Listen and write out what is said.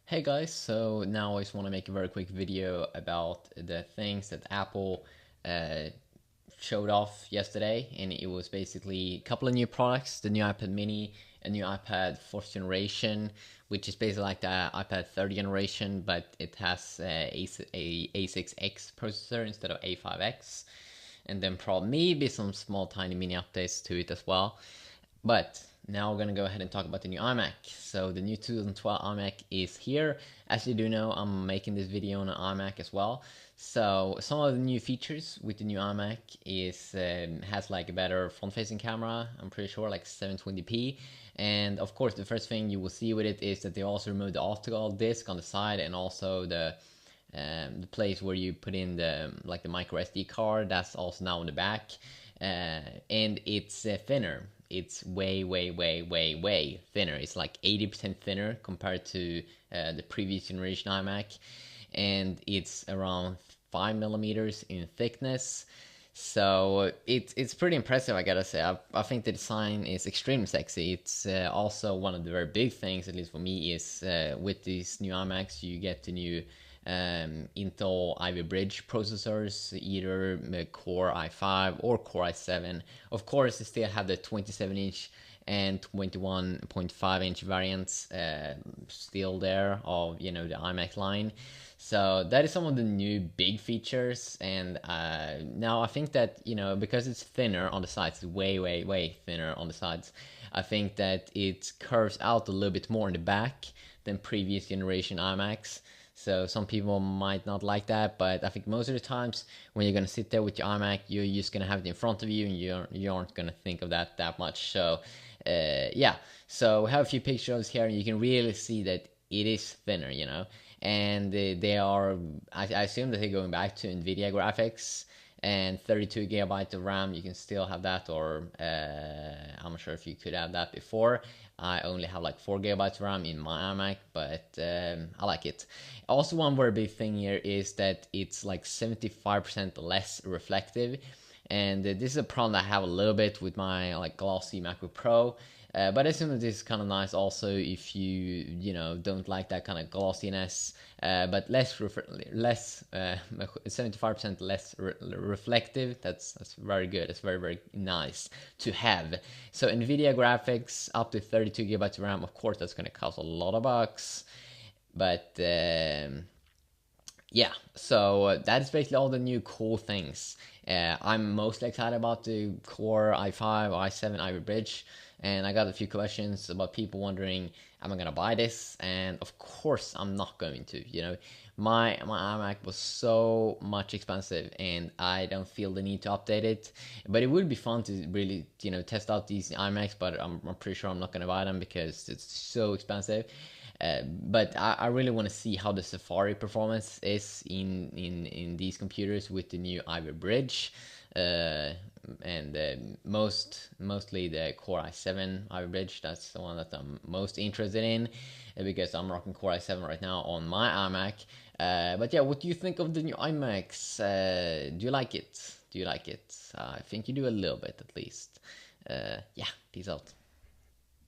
Hey guys, so now I just want to make a very quick video about the things that Apple uh, showed off yesterday, and it was basically a couple of new products: the new iPad Mini, a new iPad 4th generation, which is basically like the iPad 3rd generation, but it has a A6X processor instead of A5X, and then probably maybe some small tiny mini updates to it as well. But now we're gonna go ahead and talk about the new iMac. So the new 2012 iMac is here. As you do know, I'm making this video on an iMac as well. So some of the new features with the new iMac is has like a better front-facing camera. I'm pretty sure like 720p. And of course, the first thing you will see with it is that they also removed the optical disc on the side and also the place where you put in the micro SD card. That's also now in the back, and it's thinner. It's way thinner. It's like 80% thinner compared to the previous generation iMac, and it's around 5 millimeters in thickness. So it's pretty impressive, I gotta say. I think the design is extremely sexy. It's also one of the very big things, at least for me, is with these new iMacs you get the new Intel Ivy Bridge processors, either Core i5 or Core i7. Of course, they still have the 27-inch and 21.5-inch variants still there of the iMac line. So that is some of the new big features, and now I think that because it's thinner on the sides, way thinner on the sides. I think that it curves out a little bit more in the back than previous generation iMacs. So some people might not like that, but I think most of the times when you're gonna sit there with your iMac, you're just gonna have it in front of you, and you aren't gonna think of that much. So yeah, so we have a few pictures here, and you can really see that it is thinner, and they are. I assume that they're going back to NVIDIA graphics, and 32 gigabytes of RAM. You can still have that, or I'm not sure if you could have that before. I only have like 4 gigabytes RAM in my iMac, but I like it. Also, one very big thing here is that it's like 75% less reflective, and this is a problem that I have a little bit with my like glossy MacBook Pro. But I assume that this is kind of nice also if you don't like that kind of glossiness, but less 75% less reflective. That's very good. It's very nice to have. So Nvidia graphics up to 32 gigabytes of RAM. Of course, that's going to cost a lot of bucks, but yeah, so that's basically all the new cool things. I'm mostly excited about the Core i5 or i7 Ivy Bridge, and I got a few questions about people wondering, am I gonna buy this? And of course, I'm not going to. My iMac was so much expensive, and I don't feel the need to update it. But it would be fun to really test out these iMacs, but I'm pretty sure I'm not gonna buy them because it's so expensive. But I really want to see how the Safari performance is in these computers with the new Ivy Bridge, and mostly the Core i7 Ivy Bridge. That's the one that I'm most interested in, because I'm rocking Core i7 right now on my iMac. But yeah, what do you think of the new iMacs? Do you like it? I think you do a little bit at least. Yeah, peace out.